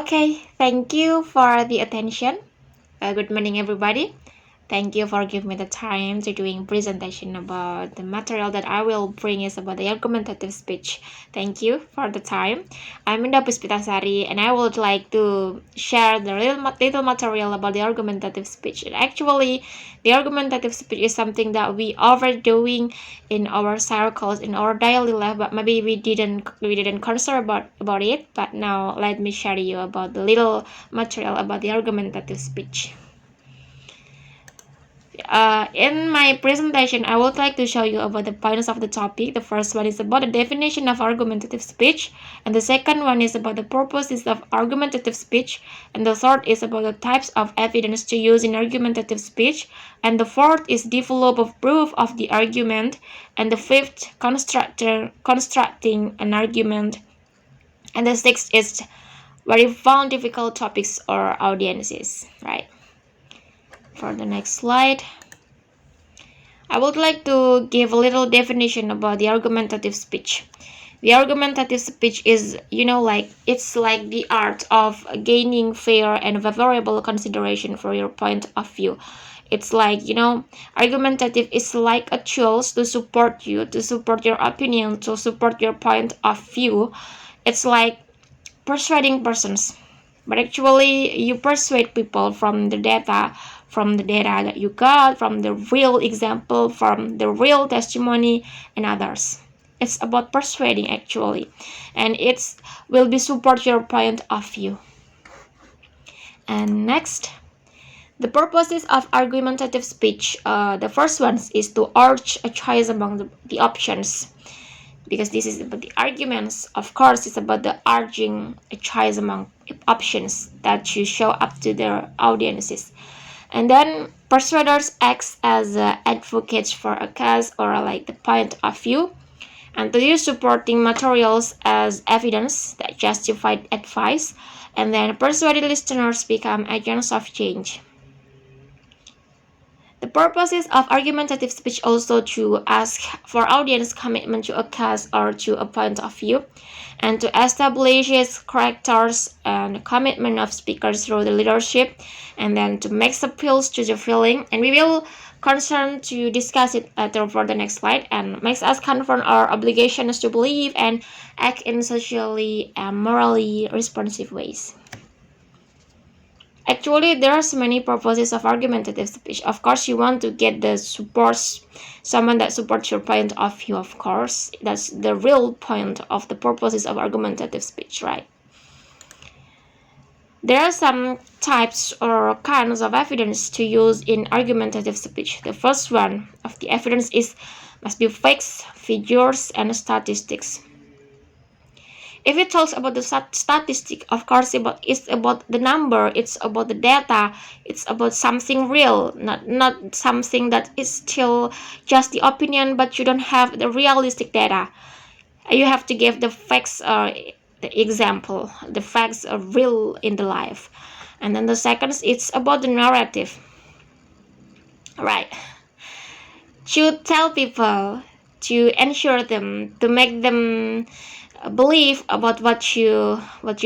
Okay, thank you for the attention. Good morning, everybody. Thank you for giving me the time to doing presentation about the material that I will bring is about the argumentative speech. Thank you for the time. I'm Indah Puspita Sari, and I would like to share the little material about the argumentative speech. And actually, the argumentative speech is something that we overdoing in our circles, in our daily life, but maybe we didn't concern about it. But now let me share you about the little material about the argumentative speech. In my presentation, I would like to show you about the points of the topic. The first one is about the definition of argumentative speech, and the second one is about the purposes of argumentative speech, and the third is about the types of evidence to use in argumentative speech, and the fourth is develop of proof of the argument, and the fifth constructing an argument, and the sixth is where you found difficult topics or audiences, right? For the next slide, I would like to give a little definition about the argumentative speech. The argumentative speech is, it's like the art of gaining fair and favorable consideration for your point of view. It's like, argumentative is like a tool to support you, to support your opinion, to support your point of view. It's like persuading persons. But actually, you persuade people from the data that you got, from the real example, from the real testimony, and others. It's about persuading actually, and it will be support your point of view. And next, the purposes of argumentative speech. The first one is to urge a choice among the options. Because this is about the arguments, of course, it's about the urging a choice among options that you show up to their audiences. And then persuaders acts as advocates for a cause or like the point of view, and to use supporting materials as evidence that justified advice, and then persuaded listeners become agents of change. The purposes of argumentative speech also to ask for audience commitment to a cause or to a point of view, and to establish its characters and commitment of speakers through the leadership, and then to make appeals to the feeling. And we will concern to discuss it later for the next slide, and makes us confront our obligations to believe and act in socially and morally responsive ways. Actually, there are so many purposes of argumentative speech. Of course, you want to get the someone that supports your point of view, of course. That's the real point of the purposes of argumentative speech, right? There are some types or kinds of evidence to use in argumentative speech. The first one of the evidence must be facts, figures, and statistics. If it talks about the statistic, of course, it's about the number, it's about the data, it's about something real, not something that is still just the opinion, but you don't have the realistic data. You have to give the facts, the example. The facts are real in the life. And then the second, it's about the narrative, right? To tell people, to ensure them, to make them believe about what you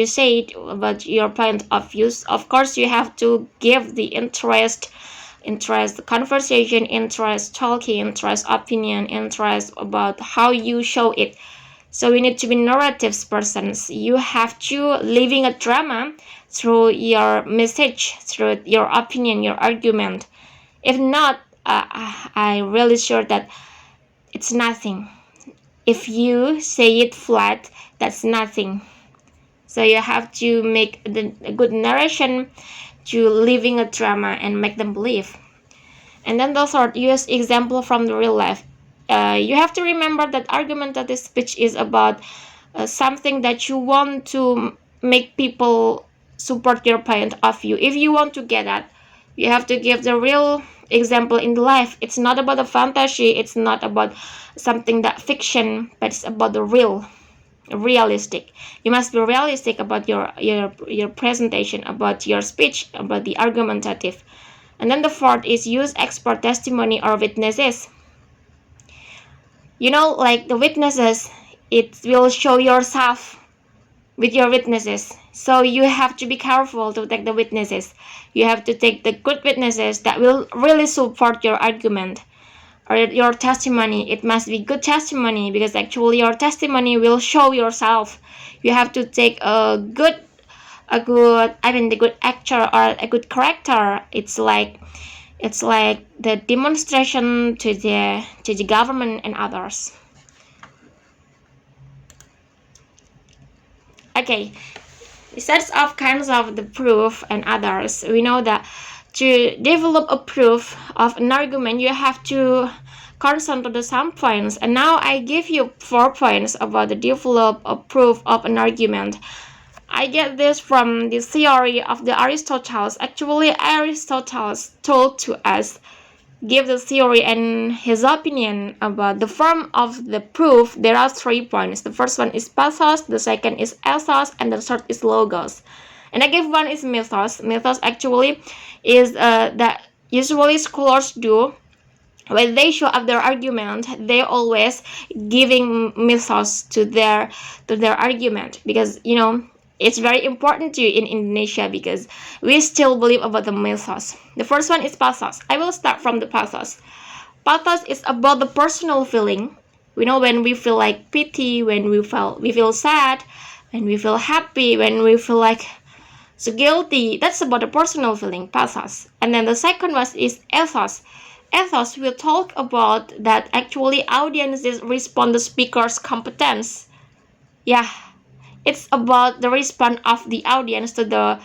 said, about your point of view. Of course, you have to give the interest conversation, interest talking, interest opinion, interest about how you show it. So you need to be narratives persons. You have to living a drama through your message, through your opinion, your argument. If not, I'm really sure that it's nothing. If you say it flat, that's nothing. So you have to make a good narration to living a drama and make them believe. And then the third, use example from the real life. You have to remember that argumentative speech is about something that you want to make people support your point of view. If you want to get that, you have to give the real example in life. It's not about a fantasy, it's not about something that fiction, but it's about the realistic. You must be realistic about your presentation, about your speech, about the argumentative. And then the fourth is use expert testimony or witnesses. Like the witnesses, it will show yourself with your witnesses. So you have to be careful to take the witnesses. You have to take the good witnesses that will really support your argument or your testimony. It must be good testimony, because actually your testimony will show yourself. You have to take the good actor or a good character. It's like the demonstration to the government and others. Okay, besides of kinds of the proof and others, we know that to develop a proof of an argument, you have to concentrate to some points. And now I give you 4 points about the develop a proof of an argument. I get this from the theory of the Aristotle. Actually, Aristotle told to us, give the theory and his opinion about the form of the proof. There are 3 points. The first one is pathos, the second is ethos, and the third is logos. And I give one is mythos. Mythos actually is that usually scholars do when they show up their argument. They always giving mythos to their argument, because it's very important to you in Indonesia, because we still believe about the mythos. The first one is pathos. I will start from the pathos. Pathos is about the personal feeling. We know when we feel like pity, when we feel sad, when we feel happy, when we feel like so guilty. That's about the personal feeling, pathos. And then the second one is ethos. Ethos will talk about that actually audiences respond to speaker's competence. Yeah, it's about the response of the audience to the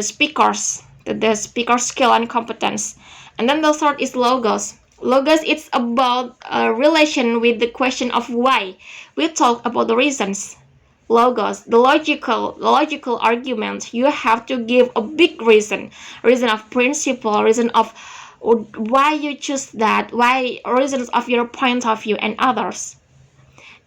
speakers, to the speaker's skill and competence. And then the third is logos. Logos, it's about a relation with the question of why. We talk about the reasons. Logos, the logical argument. You have to give a big reason of principle, reason of why you choose that, why reasons of your point of view and others.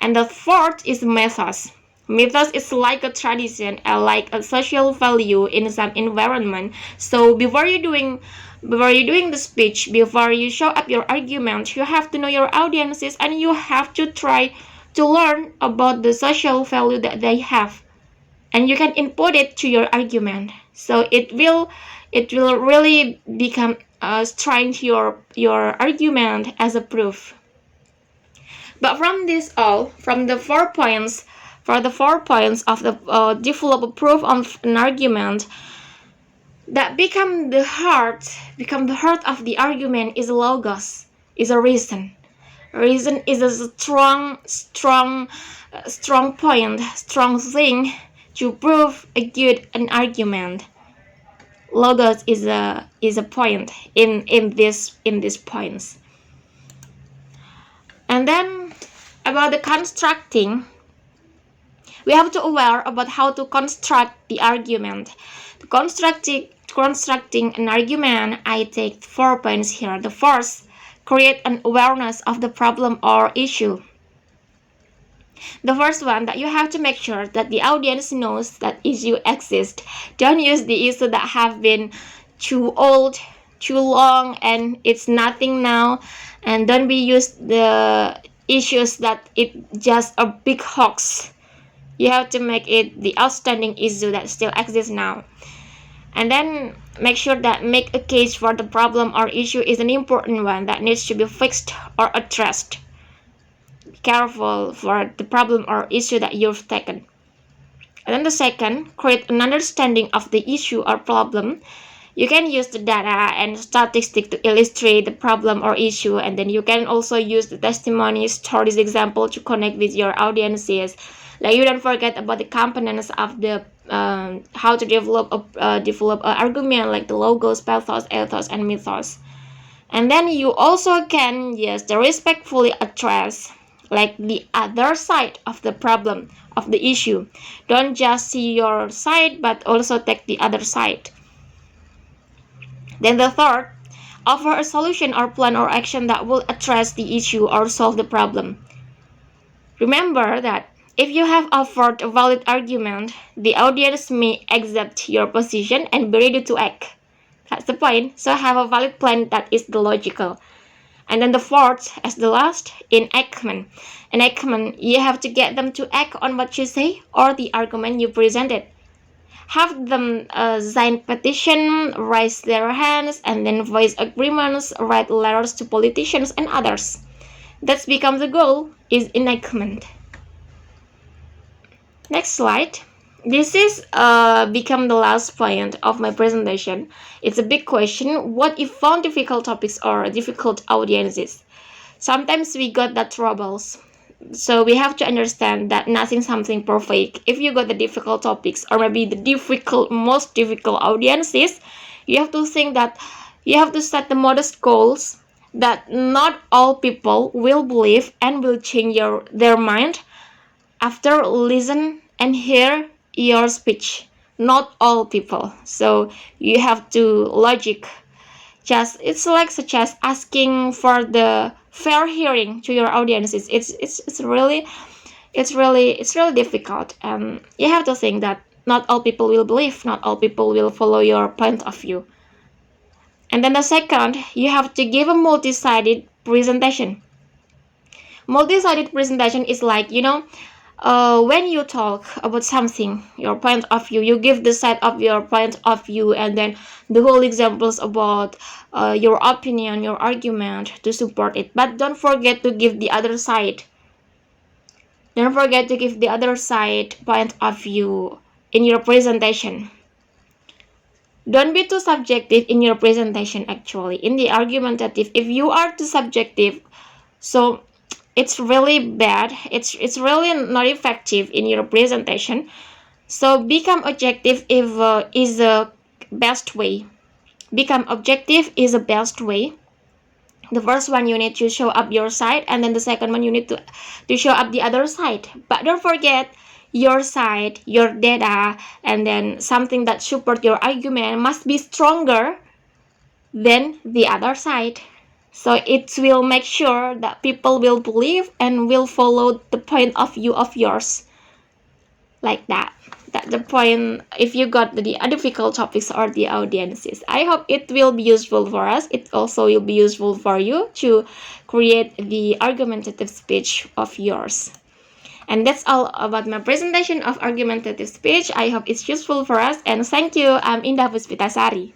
And the fourth is mythos. Mythos is like a tradition and like a social value in some environment. So before you're doing the speech, before you show up your argument, you have to know your audiences and you have to try to learn about the social value that they have, and you can input it to your argument. So it will really become strength your argument as a proof. But from this all, from the 4 points, for the 4 points of the develop a proof of an argument, that become the heart of the argument is logos, is a reason. Reason is a strong point, strong thing to prove a good an argument. Logos is a point in these points. And then about the constructing, we have to aware about how to construct the argument. Constructing an argument, I take 4 points here. The first, create an awareness of the problem or issue. The first one, that you have to make sure that the audience knows that issue exists. Don't use the issue that have been too old, too long, and it's nothing now. And don't be used the issues that it just a big hoax. You have to make it the outstanding issue that still exists now. And then make sure that make a case for the problem or issue is an important one that needs to be fixed or addressed. Be careful for the problem or issue that you've taken. And then the second, create an understanding of the issue or problem. You can use the data and statistics to illustrate the problem or issue, and then you can also use the testimonies, stories, example to connect with your audiences. Like, you don't forget about the components of the how to develop an argument, like the logos, pathos, ethos, and mythos. And then you also can respectfully address like the other side of the problem, of the issue. Don't just see your side, but also take the other side. Then the third, offer a solution or plan or action that will address the issue or solve the problem. Remember that if you have offered a valid argument, the audience may accept your position and be ready to act. That's the point. So have a valid plan that is the logical. And then the fourth, as the last, enactment. Enactment, you have to get them to act on what you say or the argument you presented. Have them sign petition, raise their hands, and then voice agreements, write letters to politicians and others. That's become the goal, is enactment. Next slide. This is become the last point of my presentation. It's a big question. What if found difficult topics or difficult audiences? Sometimes we got that troubles. So we have to understand that nothing something perfect. If you got the difficult topics or maybe the most difficult audiences, you have to think that you have to set the modest goals that not all people will believe and will change their mind after listen and hear your speech. Not all people. So you have to logic. Just it's like such as asking for the fair hearing to your audiences. It's really difficult, and you have to think that not all people will believe, not all people will follow your point of view. And then the second, you have to give a multi-sided presentation. Multi-sided presentation is like, when you talk about something, your point of view, you give the side of your point of view, and then the whole examples about your opinion, your argument to support it. But don't forget to give the other side. Don't forget to give the other side point of view in your presentation. Don't be too subjective in your presentation, actually. In the argumentative, if you are too subjective, so it's really bad. It's really not effective in your presentation. So become objective is the best way. Become objective is the best way. The first one, you need to show up your side, and then the second one, you need to show up the other side. But don't forget your side, your data, and then something that support your argument must be stronger than the other side. So it will make sure that people will believe and will follow the point of view of yours. Like that. That's the point if you got the difficult topics or the audiences. I hope it will be useful for us. It also will be useful for you to create the argumentative speech of yours. And that's all about my presentation of argumentative speech. I hope it's useful for us, and thank you. I'm Indah Puspita Sari.